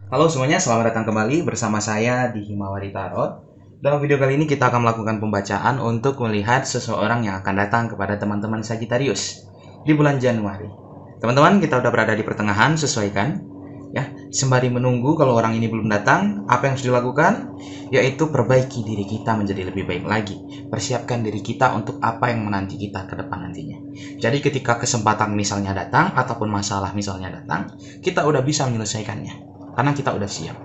Halo semuanya, selamat datang kembali bersama saya di Himawari Tarot. Dalam video kali ini kita akan melakukan pembacaan untuk melihat seseorang yang akan datang kepada teman-teman Sagittarius di bulan Januari. Teman-teman, kita udah berada di pertengahan, sesuaikan ya. Sembari menunggu kalau orang ini belum datang, apa yang harus dilakukan? Yaitu perbaiki diri kita menjadi lebih baik lagi. Persiapkan diri kita untuk apa yang menanti kita ke depan nantinya. Jadi ketika kesempatan misalnya datang ataupun masalah misalnya datang, kita udah bisa menyelesaikannya karena kita udah siap.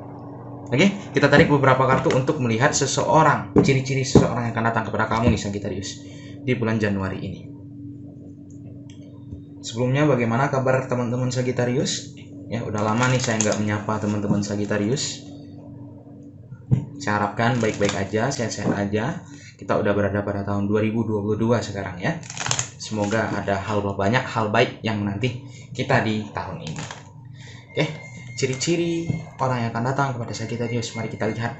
Oke, kita tarik beberapa kartu untuk melihat seseorang, ciri-ciri seseorang yang akan datang kepada kamu nih Sagittarius di bulan Januari ini. Sebelumnya bagaimana kabar teman-teman Sagittarius? Ya, udah lama nih saya nggak menyapa teman-teman Sagittarius. Saya harapkan baik-baik aja, sehat-sehat aja. Kita udah berada pada tahun 2022 sekarang ya. Semoga ada banyak hal baik yang menanti kita di tahun ini. Oke, ciri-ciri orang yang akan datang kepada Sagittarius, mari kita lihat.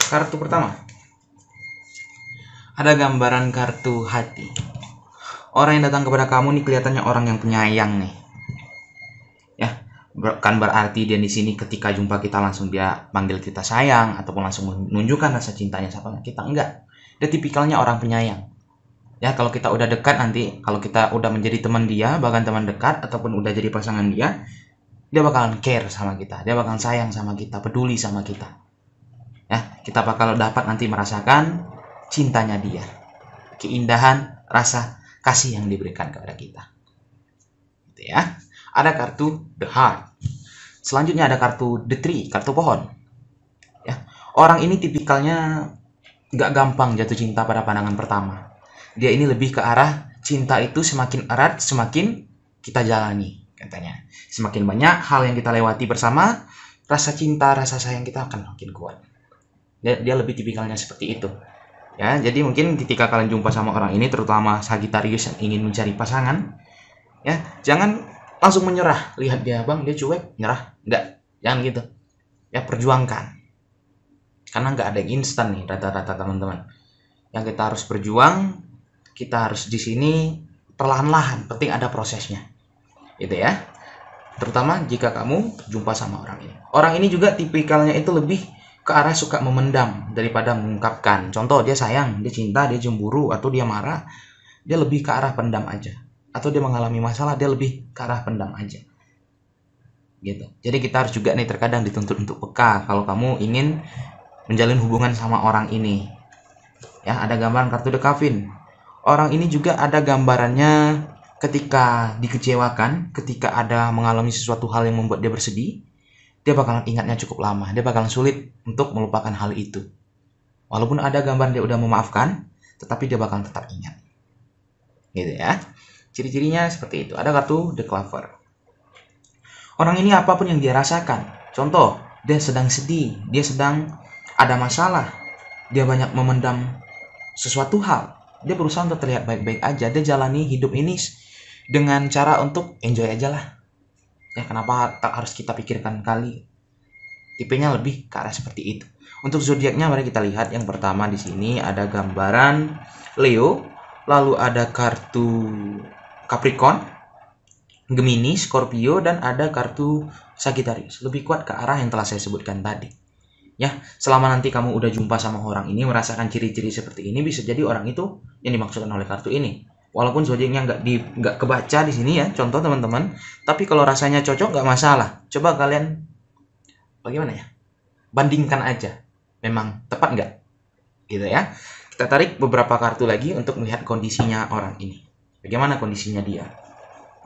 Kartu pertama, ada gambaran kartu hati. Orang yang datang kepada kamu nih kelihatannya orang yang penyayang nih. Ya, kan berarti dia di sini ketika jumpa kita langsung dia panggil kita sayang ataupun langsung menunjukkan rasa cintanya sama kita. Enggak. Dia tipikalnya orang penyayang. Ya, kalau kita udah dekat nanti, kalau kita udah menjadi teman dia, bahkan teman dekat ataupun udah jadi pasangan dia bakalan care sama kita, dia bakalan sayang sama kita, peduli sama kita. Ya, kita bakal dapat nanti merasakan cintanya dia, keindahan rasa kasih yang diberikan kepada kita. Gitu ya. Ada kartu The Heart. Selanjutnya ada kartu The Tree, kartu pohon. Ya, orang ini tipikalnya nggak gampang jatuh cinta pada pandangan pertama. Dia ini lebih ke arah cinta itu semakin erat, semakin kita jalani. Katanya, semakin banyak hal yang kita lewati bersama, rasa cinta, rasa sayang kita akan makin kuat. Dia lebih tipikalnya seperti itu. Ya, jadi mungkin ketika kalian jumpa sama orang ini, terutama Sagittarius yang ingin mencari pasangan, ya, jangan langsung menyerah. Lihat dia, bang, dia cuek, nyerah. Enggak, jangan gitu. Ya, perjuangkan. Karena nggak ada yang instan nih, rata-rata teman-teman. Yang kita harus berjuang, kita harus di sini perlahan-lahan, penting ada prosesnya. Gitu ya. Terutama jika kamu jumpa sama orang ini. Orang ini juga tipikalnya itu lebih ke arah suka memendam daripada mengungkapkan. Contoh, dia sayang, dia cinta, dia cemburu, atau dia marah, dia lebih ke arah pendam aja. Atau dia mengalami masalah, dia lebih ke arah pendam aja. Gitu. Jadi kita harus juga nih terkadang dituntut untuk peka kalau kamu ingin menjalin hubungan sama orang ini. Ya, ada gambaran kartu The Coffin. Orang ini juga ada gambarannya ketika dikecewakan, ketika ada mengalami sesuatu hal yang membuat dia bersedih, dia bakalan ingatnya cukup lama. Dia bakalan sulit untuk melupakan hal itu. Walaupun ada gambar dia udah memaafkan, tetapi dia bakalan tetap ingat. Gitu ya. Ciri-cirinya seperti itu. Ada kartu The Clover. Orang ini apapun yang dia rasakan. Contoh, dia sedang sedih, dia sedang ada masalah, dia banyak memendam sesuatu hal. Dia berusaha untuk terlihat baik-baik aja. Dia jalani hidup ini dengan cara untuk enjoy aja lah. Ya, kenapa tak harus kita pikirkan kali? Tipenya lebih ke arah seperti itu. Untuk zodiaknya mari kita lihat. Yang pertama di sini ada gambaran Leo, lalu ada kartu Capricorn, Gemini, Scorpio, dan ada kartu Sagittarius. Lebih kuat ke arah yang telah saya sebutkan tadi. Ya, selama nanti kamu udah jumpa sama orang ini, merasakan ciri-ciri seperti ini, bisa jadi orang itu yang dimaksudkan oleh kartu ini. Walaupun zodiaknya nggak kebaca di sini ya, contoh teman-teman. Tapi kalau rasanya cocok nggak masalah. Coba kalian bagaimana ya? Bandingkan aja. Memang tepat nggak? Gitu ya. Kita tarik beberapa kartu lagi untuk melihat kondisinya orang ini. Bagaimana kondisinya dia?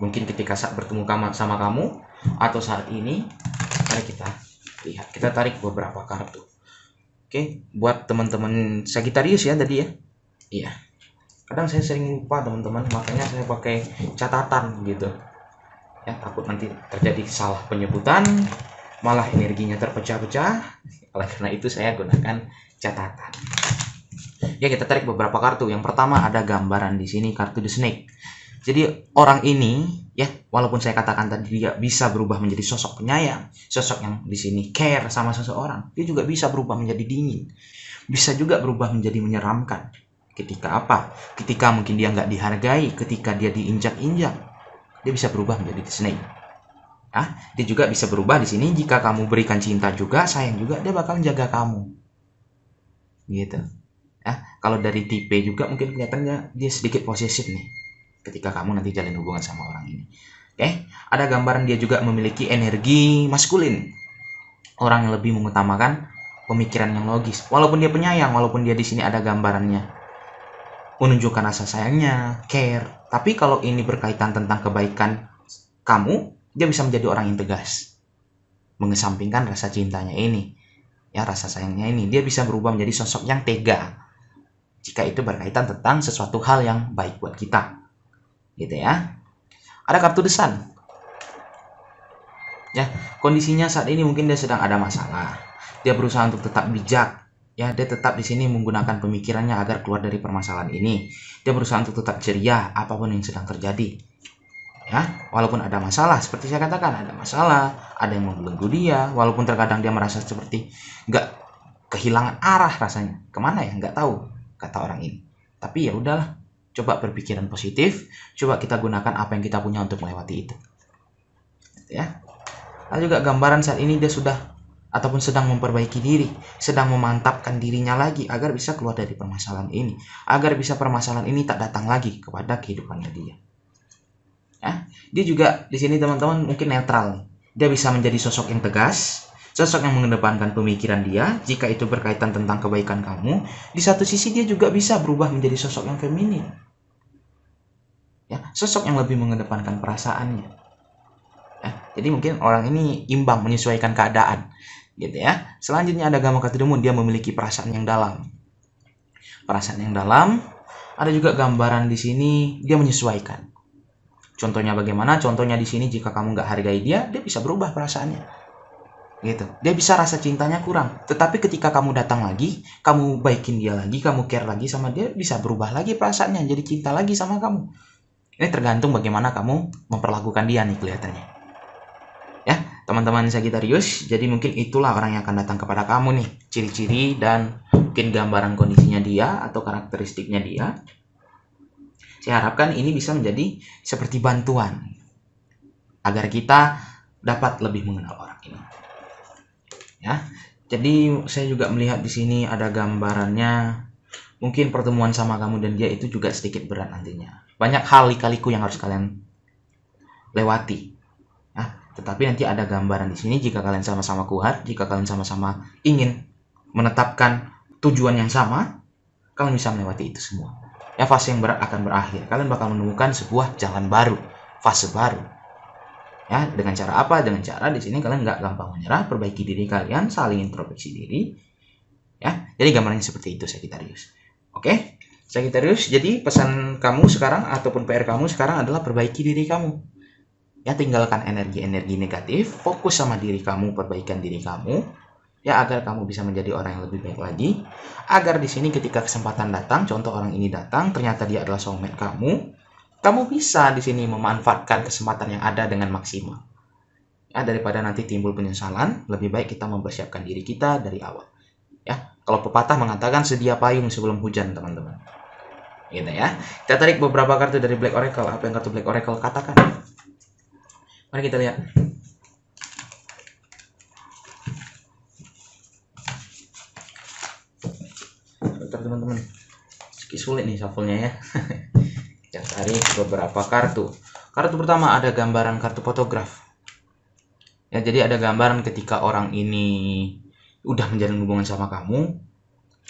Mungkin ketika saat bertemu sama kamu atau saat ini, mari kita lihat. Kita tarik beberapa kartu. Oke, buat teman-teman Sagittarius ya tadi ya. Iya. Kadang saya sering lupa teman-teman, makanya saya pakai catatan gitu. Ya, takut nanti terjadi salah penyebutan, malah energinya terpecah-pecah. Oleh karena itu saya gunakan catatan. Ya, kita tarik beberapa kartu. Yang pertama ada gambaran di sini kartu The Snake. Jadi orang ini ya, walaupun saya katakan tadi dia bisa berubah menjadi sosok penyayang, sosok yang di sini care sama seseorang, dia juga bisa berubah menjadi dingin, bisa juga berubah menjadi menyeramkan. Ketika apa? Ketika mungkin dia nggak dihargai, ketika dia diinjak-injak, dia bisa berubah menjadi snake. Dia juga bisa berubah di sini. Jika kamu berikan cinta juga, sayang juga, dia bakal jaga kamu. Gitu. Kalau dari tipe juga mungkin kelihatannya dia sedikit posesif nih ketika kamu nanti jalin hubungan sama orang ini. Ada gambaran dia juga memiliki energi maskulin. Orang yang lebih mengutamakan pemikiran yang logis. Walaupun dia penyayang, walaupun dia di sini ada gambarannya menunjukkan rasa sayangnya, care. Tapi kalau ini berkaitan tentang kebaikan kamu, dia bisa menjadi orang yang tegas, mengesampingkan rasa cintanya ini, rasa sayangnya ini. Dia bisa berubah menjadi sosok yang tega jika itu berkaitan tentang sesuatu hal yang baik buat kita, gitu ya. Ada kartu The Sun. Kondisinya saat ini mungkin dia sedang ada masalah. Dia berusaha untuk tetap bijak. Dia tetap di sini menggunakan pemikirannya agar keluar dari permasalahan ini. Dia berusaha untuk tetap ceria apapun yang sedang terjadi. Walaupun ada masalah, seperti saya katakan, ada masalah, ada yang membelenggu dia, walaupun terkadang dia merasa seperti nggak kehilangan arah rasanya, kemana ya, nggak tahu kata orang ini. Tapi ya udahlah, coba berpikiran positif, coba kita gunakan apa yang kita punya untuk melewati itu. Lalu juga gambaran saat ini dia sudah ataupun sedang memperbaiki diri, sedang memantapkan dirinya lagi agar bisa keluar dari permasalahan ini, agar bisa permasalahan ini tak datang lagi kepada kehidupannya dia. Dia juga di sini teman-teman mungkin netral. Dia bisa menjadi sosok yang tegas, sosok yang mengedepankan pemikiran dia jika itu berkaitan tentang kebaikan kamu. Di satu sisi dia juga bisa berubah menjadi sosok yang feminin, sosok yang lebih mengedepankan perasaannya. Jadi mungkin orang ini imbang, menyesuaikan keadaan, gitu ya. Selanjutnya ada gamma kartu The Moon. Dia memiliki perasaan yang dalam. Perasaan yang dalam. Ada juga gambaran di sini dia menyesuaikan. Contohnya bagaimana? Contohnya di sini jika kamu nggak hargai dia bisa berubah perasaannya. Gitu. Dia bisa rasa cintanya kurang. Tetapi ketika kamu datang lagi, kamu baikin dia lagi, kamu care lagi sama dia, bisa berubah lagi perasaannya, jadi cinta lagi sama kamu. Ini tergantung bagaimana kamu memperlakukan dia nih kelihatannya. Teman-teman Sagittarius, jadi mungkin itulah orang yang akan datang kepada kamu nih, ciri-ciri dan mungkin gambaran kondisinya dia atau karakteristiknya dia. Saya harapkan ini bisa menjadi seperti bantuan agar kita dapat lebih mengenal orang ini. Jadi saya juga melihat di sini ada gambarannya. Mungkin pertemuan sama kamu dan dia itu juga sedikit berat nantinya. Banyak hal lika-liku yang harus kalian lewati. Tetapi nanti ada gambaran di sini jika kalian sama-sama kuat, jika kalian sama-sama ingin menetapkan tujuan yang sama, kalian bisa melewati itu semua. Fase yang berat akan berakhir. Kalian bakal menemukan sebuah jalan baru, fase baru. Dengan cara apa? Dengan cara di sini kalian nggak gampang menyerah, perbaiki diri kalian, saling introspeksi diri. Jadi gambarannya seperti itu Sagittarius. Oke, Sagittarius. Jadi pesan kamu sekarang ataupun PR kamu sekarang adalah perbaiki diri kamu. Tinggalkan energi-energi negatif, fokus sama diri kamu, perbaikan diri kamu, agar kamu bisa menjadi orang yang lebih baik lagi. Agar di sini ketika kesempatan datang, contoh orang ini datang, ternyata dia adalah soulmate kamu bisa di sini memanfaatkan kesempatan yang ada dengan maksimal. Daripada nanti timbul penyesalan, lebih baik kita mempersiapkan diri kita dari awal. Kalau pepatah mengatakan sedia payung sebelum hujan, teman-teman. Gitu ya. Kita tarik beberapa kartu dari Black Oracle. Apa yang kartu Black Oracle katakan? Mari kita lihat. Bentar teman-teman, sulit nih shuffle-nya ya. Kita tarik beberapa kartu. Kartu pertama ada gambaran kartu fotograf. Jadi ada gambaran ketika orang ini udah menjalin hubungan sama kamu.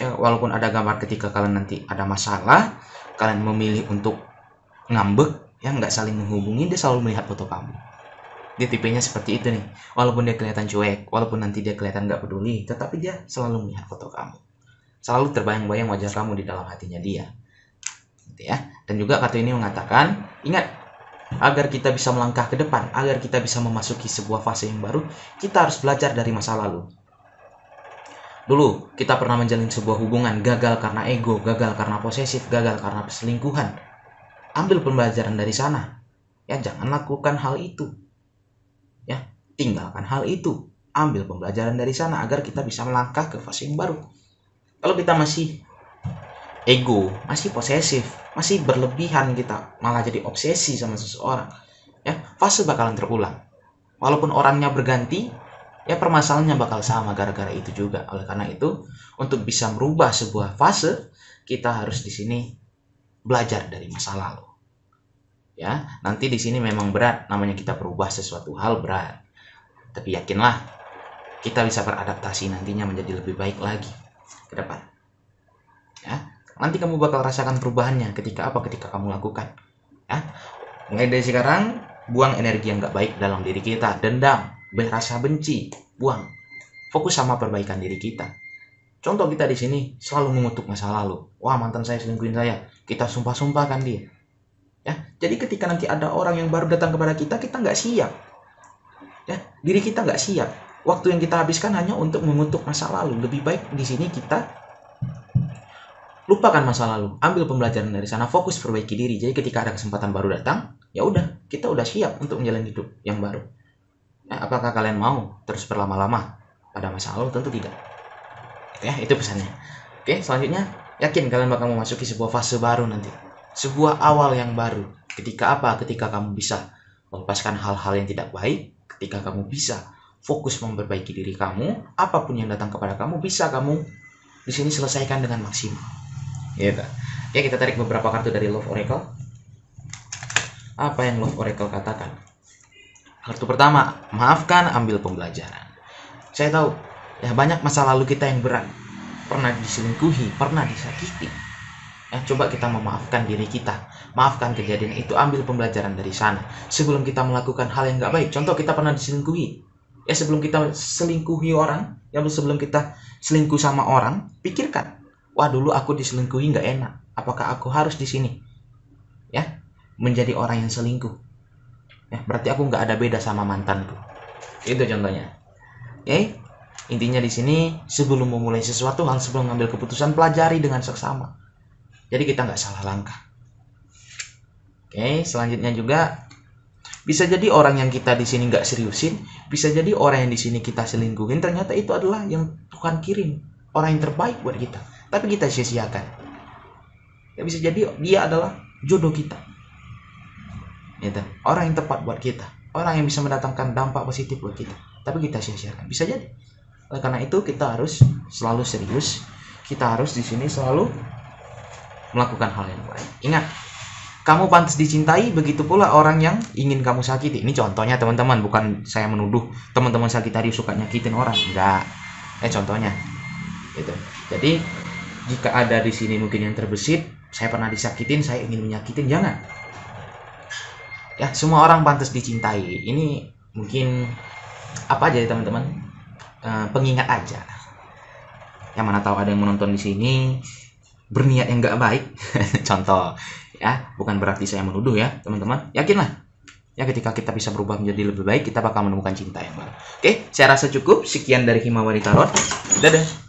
Walaupun ada gambar ketika kalian nanti ada masalah, kalian memilih untuk ngambek, nggak saling menghubungi, dia selalu melihat foto kamu. Dia tipenya seperti itu nih. Walaupun dia kelihatan cuek, walaupun nanti dia kelihatan nggak peduli, tetapi dia selalu melihat foto kamu. Selalu terbayang-bayang wajah kamu di dalam hatinya dia. Gitu ya. Dan juga kartu ini mengatakan, ingat, agar kita bisa melangkah ke depan, agar kita bisa memasuki sebuah fase yang baru, kita harus belajar dari masa lalu. Dulu, kita pernah menjalin sebuah hubungan, gagal karena ego, gagal karena posesif, gagal karena perselingkuhan. Ambil pembelajaran dari sana. Jangan lakukan hal itu. Tinggalkan hal itu, ambil pembelajaran dari sana agar kita bisa melangkah ke fase yang baru. Kalau kita masih ego, masih posesif, masih berlebihan, kita malah jadi obsesi sama seseorang, fase bakalan terulang. Walaupun orangnya berganti, ya permasalahannya bakal sama gara-gara itu juga. Oleh karena itu, untuk bisa merubah sebuah fase, kita harus di sini belajar dari masa lalu. Ya, nanti di sini memang berat, namanya kita berubah sesuatu hal berat. Tapi yakinlah, kita bisa beradaptasi nantinya menjadi lebih baik lagi ke depan. Ya, nanti kamu bakal rasakan perubahannya ketika kamu lakukan. Ya, mulai dari sekarang, buang energi yang gak baik dalam diri kita, dendam, rasa benci, buang. Fokus sama perbaikan diri kita. Contoh kita di sini selalu mengutuk masa lalu. Wah, mantan saya selingkuhin saya. Kita sumpah-sumpahkan dia. Ya, jadi ketika nanti ada orang yang baru datang kepada kita, kita nggak siap. Ya, diri kita nggak siap. Waktu yang kita habiskan hanya untuk mengutuk masa lalu. Lebih baik di sini kita lupakan masa lalu, ambil pembelajaran dari sana, fokus perbaiki diri. Jadi ketika ada kesempatan baru datang, ya udah, kita udah siap untuk menjalani hidup yang baru. Nah, apakah kalian mau terus berlama-lama pada masa lalu? Tentu tidak. Ya, itu pesannya. Oke, selanjutnya, yakin kalian bakal memasuki sebuah fase baru nanti. Sebuah awal yang baru. Ketika kamu bisa melepaskan hal-hal yang tidak baik, ketika kamu bisa fokus memperbaiki diri kamu, apapun yang datang kepada kamu bisa kamu di sini selesaikan dengan maksimal. Gitu. Oke, kita tarik beberapa kartu dari Love Oracle. Apa yang Love Oracle katakan? Kartu pertama, maafkan, ambil pembelajaran. Saya tahu, ya banyak masa lalu kita yang berat. Pernah diselingkuhi, pernah disakiti. Ya, coba kita memaafkan diri kita. Maafkan kejadian itu, ambil pembelajaran dari sana. Sebelum kita melakukan hal yang gak baik, contoh kita pernah diselingkuhi. Ya, sebelum kita selingkuhi orang, ya sebelum kita selingkuh sama orang, pikirkan, wah dulu aku diselingkuhi gak enak. Apakah aku harus di sini? Ya, menjadi orang yang selingkuh. Ya, berarti aku nggak ada beda sama mantanku. Itu contohnya. Oke, intinya di sini sebelum memulai sesuatu hal, sebelum mengambil keputusan, pelajari dengan seksama. Jadi kita nggak salah langkah. Oke, selanjutnya juga bisa jadi orang yang kita di sini nggak seriusin, bisa jadi orang yang di sini kita selingkuhin, ternyata itu adalah yang Tuhan kirim, orang yang terbaik buat kita. Tapi kita sia-siakan. Ya, bisa jadi dia adalah jodoh kita. Gitu. Orang yang tepat buat kita, orang yang bisa mendatangkan dampak positif buat kita, tapi kita sia-siakan. Bisa jadi. Oleh karena itu kita harus selalu serius, kita harus di sini selalu melakukan hal yang baik. Ingat, kamu pantas dicintai, begitu pula orang yang ingin kamu sakiti. Ini contohnya teman-teman, bukan saya menuduh teman-teman Sagittarius suka nyakitin orang, enggak. Contohnya, gitu. Jadi jika ada di sini mungkin yang terbesit, saya pernah disakitin, saya ingin menyakitin, jangan. Ya, semua orang pantas dicintai. Ini mungkin apa aja ya teman-teman, pengingat aja. Yang mana tahu ada yang menonton di sini berniat yang nggak baik. Contoh, ya, bukan berarti saya menuduh ya teman-teman. Yakinlah, ya ketika kita bisa berubah menjadi lebih baik, kita bakal menemukan cinta yang baru. Oke, saya rasa cukup. Sekian dari Himawari Tarot. Dadah.